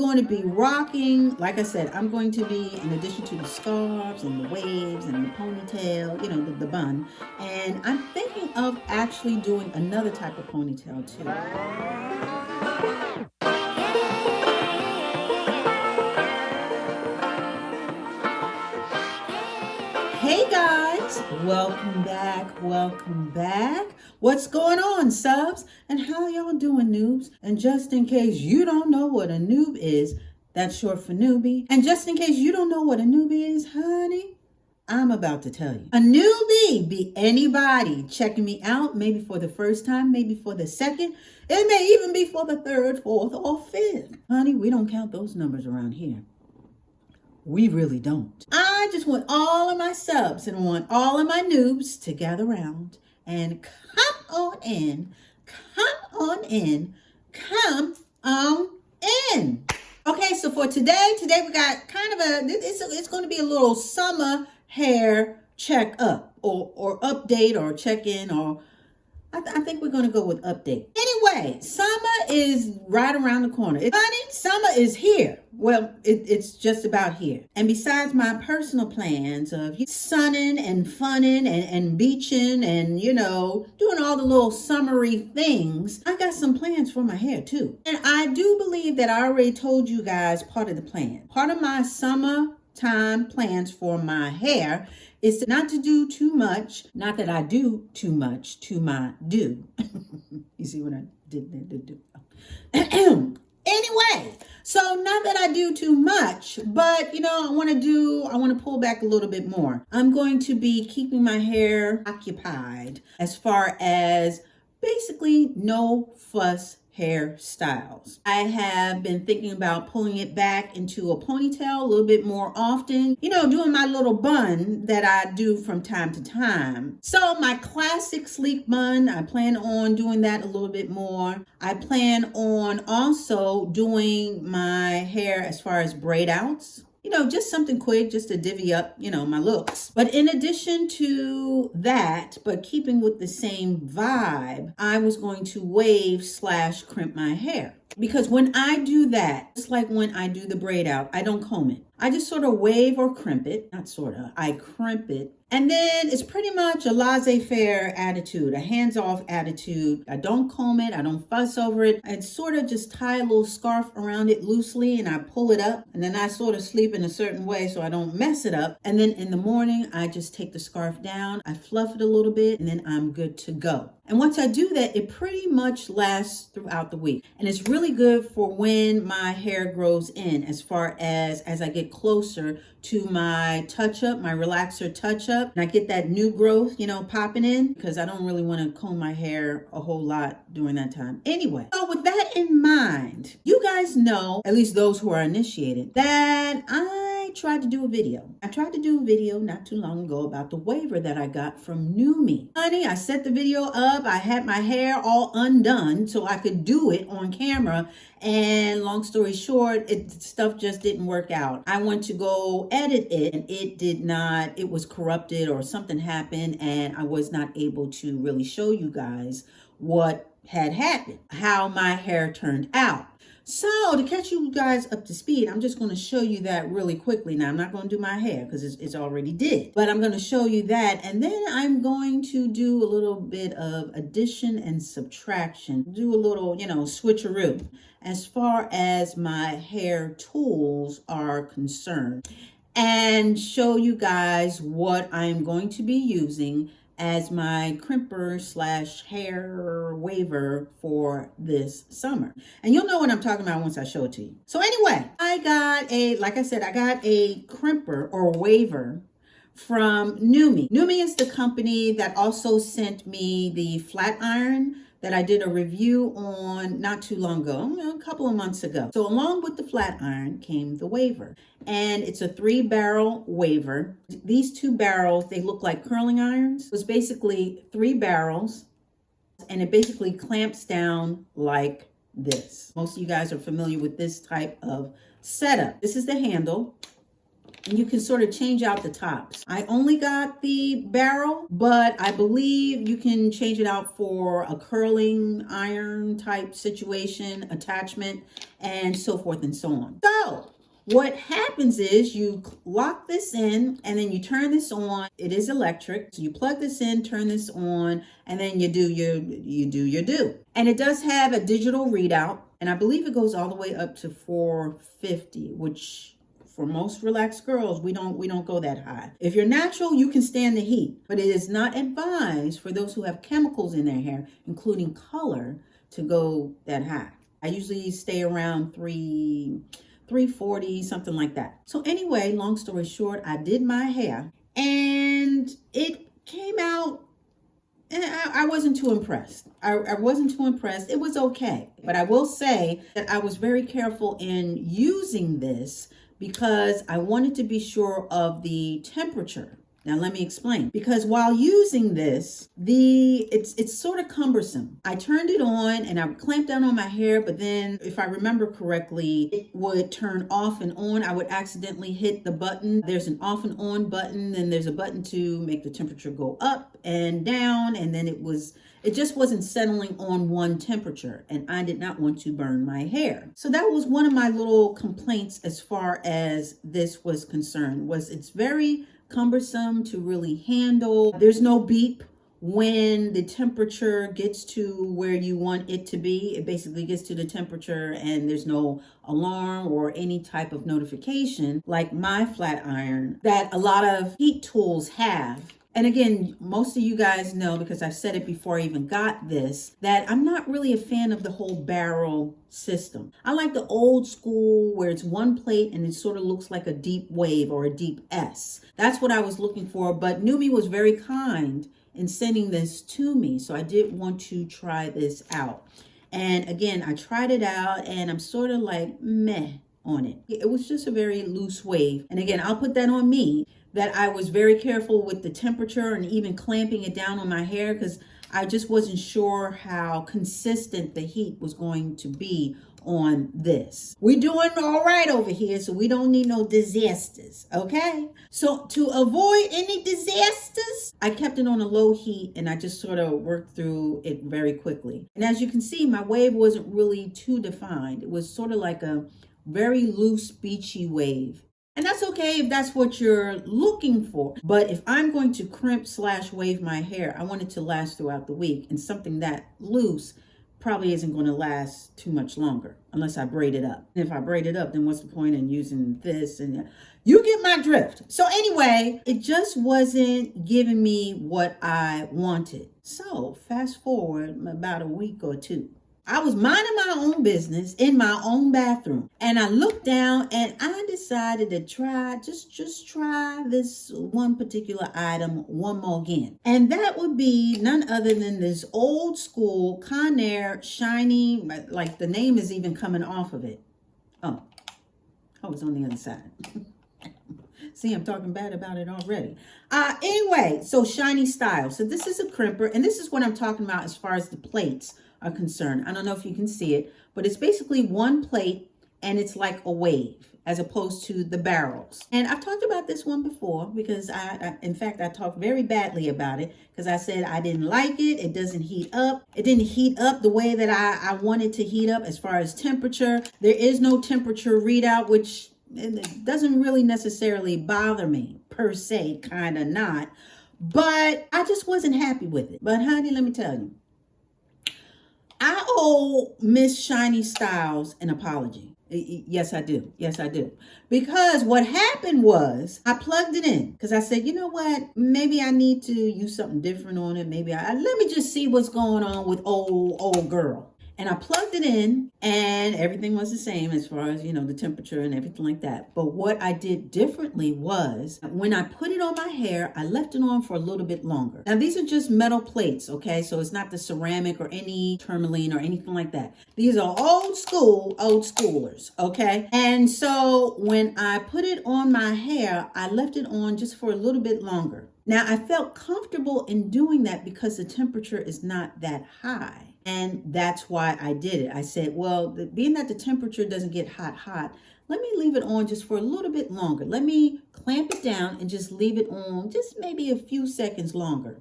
going to be rocking, like I said, I'm going to be, in addition to the scarves and the waves and the ponytail, you know, the bun, and I'm thinking of actually doing another type of ponytail too. Hey guys, welcome back. What's going on, subs? And how y'all doing, noobs? And just in case you don't know what a noob is, that's short for newbie. And just in case you don't know what a newbie is, honey, I'm about to tell you. A newbie be anybody checking me out, maybe for the first time, maybe for the second. It may even be for the third, fourth, or fifth. Honey, we don't count those numbers around here. We really don't. I just want all of my subs and want all of my noobs to gather around and come on in. Okay, so for today we got kind of it's going to be a little summer hair check up or update or check in, or I think we're going to go with update. Anyway, summer is right around the corner. Honey, summer is here. Well, it's just about here. And besides my personal plans of sunning and funning and beaching and, you know, doing all the little summery things, I got some plans for my hair too. And I do believe that I already told you guys part of the plan. Part of my summertime plans for my hair is not to do too much. Not that I do too much to my do. You see what I did there? Anyway, so not that I do too much, but you know, I want to pull back a little bit more. I'm going to be keeping my hair occupied as far as basically no fuss hairstyles. I have been thinking about pulling it back into a ponytail a little bit more often, you know, doing my little bun that I do from time to time. So my classic sleek bun, I plan on doing that a little bit more. I plan on also doing my hair as far as braid outs. You know, just something quick, just to divvy up, you know, my looks. But in addition to that, but keeping with the same vibe, I was going to wave / crimp my hair. Because when I do that, just like when I do the braid out, I don't comb it. I just sort of wave or crimp it. Not sort of, I crimp it. And then it's pretty much a laissez-faire attitude, a hands-off attitude. I don't comb it. I don't fuss over it. I sort of just tie a little scarf around it loosely and I pull it up. And then I sort of sleep in a certain way so I don't mess it up. And then in the morning, I just take the scarf down. I fluff it a little bit and then I'm good to go. And once I do that, it pretty much lasts throughout the week. And it's really good for when my hair grows in, as far as I get closer to my touch-up, my relaxer touch-up. And I get that new growth, you know, popping in, because I don't really want to comb my hair a whole lot during that time. Anyway, so with that in mind, you guys know, at least those who are initiated, that I tried to do a video. I tried to do a video not too long ago about the waiver that I got from Numi. Honey, I set the video up. I had my hair all undone so I could do it on camera. And long story short, stuff just didn't work out. I went to go edit it and it was corrupted or something happened and I was not able to really show you guys what had happened, how my hair turned out. So to catch you guys up to speed, I'm just going to show you that really quickly. Now, I'm not going to do my hair because it's already did, but I'm going to show you that. And then I'm going to do a little bit of addition and subtraction, do a little, you know, switcheroo as far as my hair tools are concerned, and show you guys what I'm going to be using as my crimper / hair waver for this summer. And you'll know what I'm talking about once I show it to you. So anyway, I got a crimper or waver from Numi. Numi is the company that also sent me the flat iron that I did a review on not too long ago, a couple of months ago. So along with the flat iron came the waver, and it's a 3-barrel waver. These 2 barrels, they look like curling irons. It's basically 3 barrels, and it basically clamps down like this. Most of you guys are familiar with this type of setup. This is the handle. and you can sort of change out the tops. I only got the barrel, but I believe you can change it out for a curling iron type situation, attachment, and so forth and so on. So what happens is you lock this in and then you turn this on. It is electric. So you plug this in, turn this on, and then you do your do. And it does have a digital readout. And I believe it goes all the way up to 450, which for most relaxed girls, we don't go that high. If you're natural, you can stand the heat, but it is not advised for those who have chemicals in their hair, including color, to go that high. I usually stay around 340, something like that. So anyway, long story short, I did my hair and it came out and I wasn't too impressed. I wasn't too impressed. It was okay. But I will say that I was very careful in using this because I wanted to be sure of the temperature. Now let me explain. Because while using this, it's sort of cumbersome. I turned it on and I would clamp down on my hair, but then if I remember correctly, it would turn off and on. I would accidentally hit the button. There's an off and on button, then there's a button to make the temperature go up and down, and then it just wasn't settling on one temperature, and I did not want to burn my hair. So that was one of my little complaints as far as this was concerned, was it's very cumbersome to really handle. There's no beep when the temperature gets to where you want it to be. It basically gets to the temperature and there's no alarm or any type of notification like my flat iron that a lot of heat tools have. And again, most of you guys know, because I've said it before I even got this, that I'm not really a fan of the whole barrel system. I like the old school where it's one plate and it sort of looks like a deep wave or a deep S. That's what I was looking for, but Numi was very kind in sending this to me. So I did want to try this out. And again, I tried it out and I'm sort of like meh on it. It was just a very loose wave. And again, I'll put that on me, that I was very careful with the temperature and even clamping it down on my hair because I just wasn't sure how consistent the heat was going to be on this. We're doing all right over here, so we don't need no disasters, okay? So to avoid any disasters, I kept it on a low heat and I just sort of worked through it very quickly. And as you can see, my wave wasn't really too defined. It was sort of like a very loose, beachy wave. And that's okay if that's what you're looking for. But if I'm going to crimp/wave my hair, I want it to last throughout the week. And something that loose probably isn't going to last too much longer unless I braid it up. And if I braid it up, then what's the point in using this? And you get my drift. So anyway, it just wasn't giving me what I wanted. So fast forward about a week or two. I was minding my own business in my own bathroom, and I looked down and I decided to try, just try this one particular item one more again. And that would be none other than this old school Conair shiny, like the name is even coming off of it. Oh, it's on the other side. See, I'm talking bad about it already. Anyway, so shiny style. So this is a crimper, and this is what I'm talking about as far as the plates are concerned. I don't know if you can see it, but it's basically one plate and it's like a wave as opposed to the barrels. And I've talked about this one before because in fact, I talked very badly about it because I said I didn't like it. It doesn't heat up. It didn't heat up the way that I wanted to heat up as far as temperature. There is no temperature readout, which it doesn't really necessarily bother me per se, kind of not. But I just wasn't happy with it. But honey, let me tell you, I owe Miss Shiny Styles an apology. Yes, I do. Yes, I do. Because what happened was I plugged it in because I said, you know what? Maybe I need to use something different on it. Maybe let me just see what's going on with old girl. And I plugged it in and everything was the same as far as, the temperature and everything like that. But what I did differently was when I put it on my hair, I left it on for a little bit longer. Now, these are just metal plates, okay? So it's not the ceramic or any tourmaline or anything like that. These are old schoolers, okay? And so when I put it on my hair, I left it on just for a little bit longer. Now, I felt comfortable in doing that because the temperature is not that high. And that's why I did it. I said, well, being that the temperature doesn't get hot, let me leave it on just for a little bit longer. Let me clamp it down and just leave it on just maybe a few seconds longer.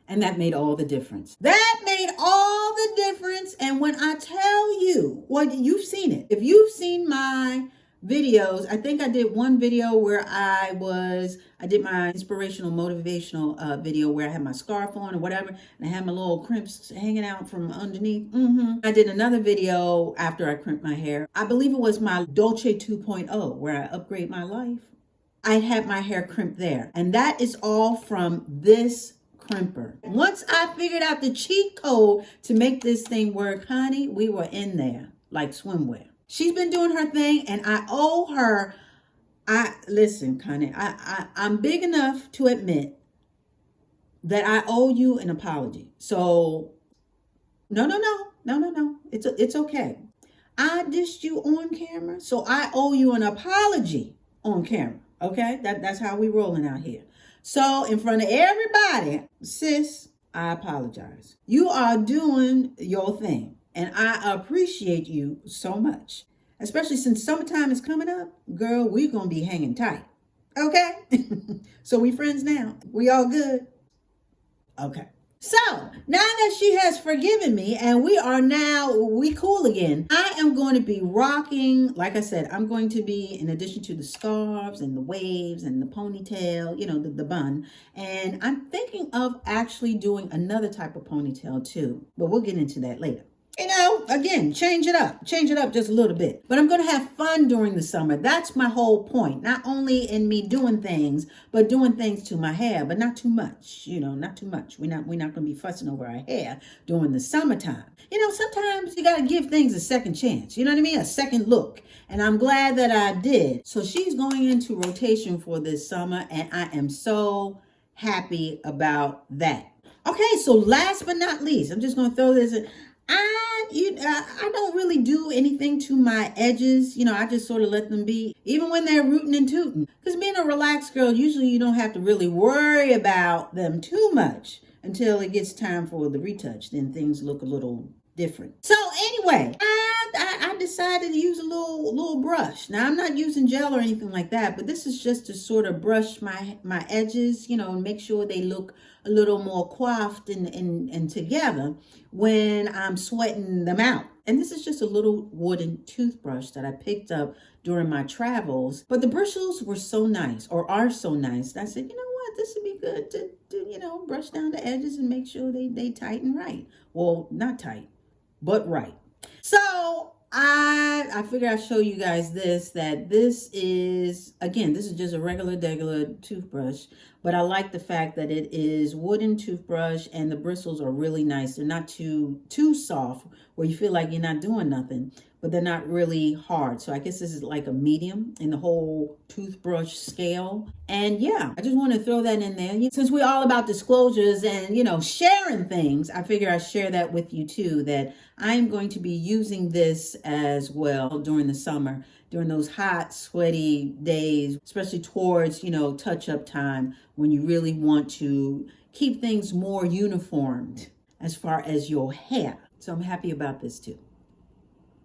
And that made all the difference. That made all the difference. And when I tell you, well, you've seen it. If you've seen my videos, I think I did one video where I did my inspirational, motivational video where I had my scarf on or whatever, and I had my little crimps hanging out from underneath. I did another video after I crimped my hair. I believe it was my Dolce 2.0 where I upgrade my life. I had my hair crimped there. And that is all from this crimper. Once I figured out the cheat code to make this thing work, honey, we were in there like swimwear. She's been doing her thing, and I owe her. Listen, Connie, I'm big enough to admit that I owe you an apology. So, no. It's okay. I dissed you on camera, so I owe you an apology on camera. Okay, that's how we rolling out here. So, in front of everybody, sis, I apologize. You are doing your thing. And I appreciate you so much, especially since summertime is coming up. Girl, we're going to be hanging tight. Okay? So we friends now. We all good? Okay. So now that she has forgiven me and we cool again, I am going to be rocking. Like I said, I'm going to be, in addition to the scarves and the waves and the ponytail, the bun. And I'm thinking of actually doing another type of ponytail too. But we'll get into that later. Again, change it up just a little bit. But I'm going to have fun during the summer. That's my whole point. Not only in me doing things, but doing things to my hair, but not too much, not too much. We're not going to be fussing over our hair during the summertime. Sometimes you got to give things a second chance. You know what I mean? A second look. And I'm glad that I did. So she's going into rotation for this summer, and I am so happy about that. Okay, so last but not least, I'm just going to throw this in. I don't really do anything to my edges. I just sort of let them be, even when they're rooting and tooting. Because being a relaxed girl, usually you don't have to really worry about them too much until it gets time for the retouch. Then things look a little different. So anyway, I decided to use a little brush. Now, I'm not using gel or anything like that, but this is just to sort of brush my edges, and make sure they look a little more coiffed and together when I'm sweating them out. And this is just a little wooden toothbrush that I picked up during my travels. But the bristles were so nice, or are so nice, that I said, you know what, this would be good to brush down the edges and make sure they tight and right. Well, not tight, but right. So I figured I'd show you guys that this is just a regular toothbrush, but I like the fact that it is wooden toothbrush and the bristles are really nice. They're not too soft where you feel like you're not doing nothing, but they're not really hard. So I guess this is like a medium in the whole toothbrush scale. And yeah, I just want to throw that in there. Since we're all about disclosures and, sharing things, I figure I share that with you too, that I'm going to be using this as well during the summer, during those hot, sweaty days, especially towards, touch-up time when you really want to keep things more uniformed as far as your hair. So I'm happy about this too.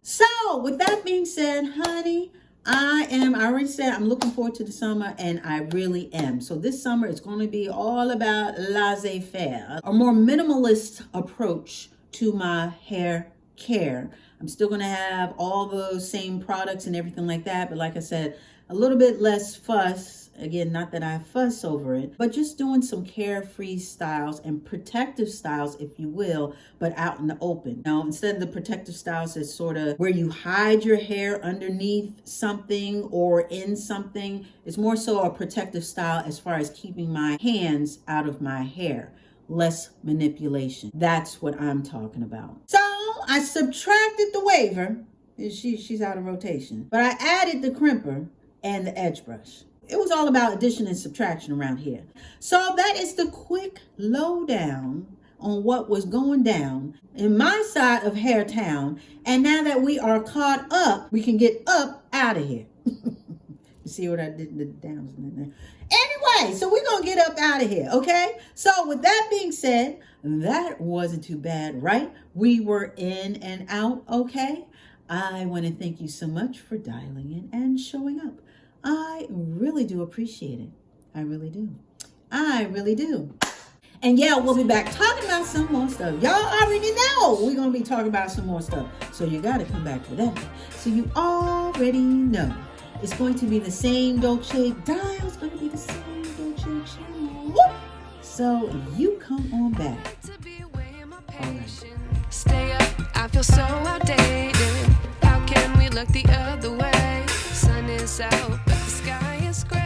So with that being said, honey, I already said I'm looking forward to the summer, and I really am. So this summer it's going to be all about laissez-faire, a more minimalist approach to my hair care. I'm still going to have all those same products and everything like that, but like I said, a little bit less fuss. Again, not that I fuss over it, but just doing some carefree styles and protective styles, if you will, but out in the open. Now, instead of the protective styles as sort of where you hide your hair underneath something or in something, it's more so a protective style as far as keeping my hands out of my hair. Less manipulation. That's what I'm talking about. So I subtracted the waver. She's out of rotation. But I added the crimper and the edge brush. It was all about addition and subtraction around here. So that is the quick lowdown on what was going down in my side of Hair Town. And now that we are caught up, we can get up out of here. You You see what I did? The downs in there. Anyway, so we're going to get up out of here, okay? So with that being said, that wasn't too bad, right? We were in and out, okay? I want to thank you so much for dialing in and showing up. I really do appreciate it. I really do. I really do. And yeah, we'll be back talking about some more stuff. Y'all already know we're going to be talking about some more stuff. So you got to come back for that. So you already know. It's going to be the same Dolce dial. It's going to be the same Dolce channel. So you come on back. All right. Stay up, I feel so outdated. How can we look the other way? Sun is out, but the sky is gray.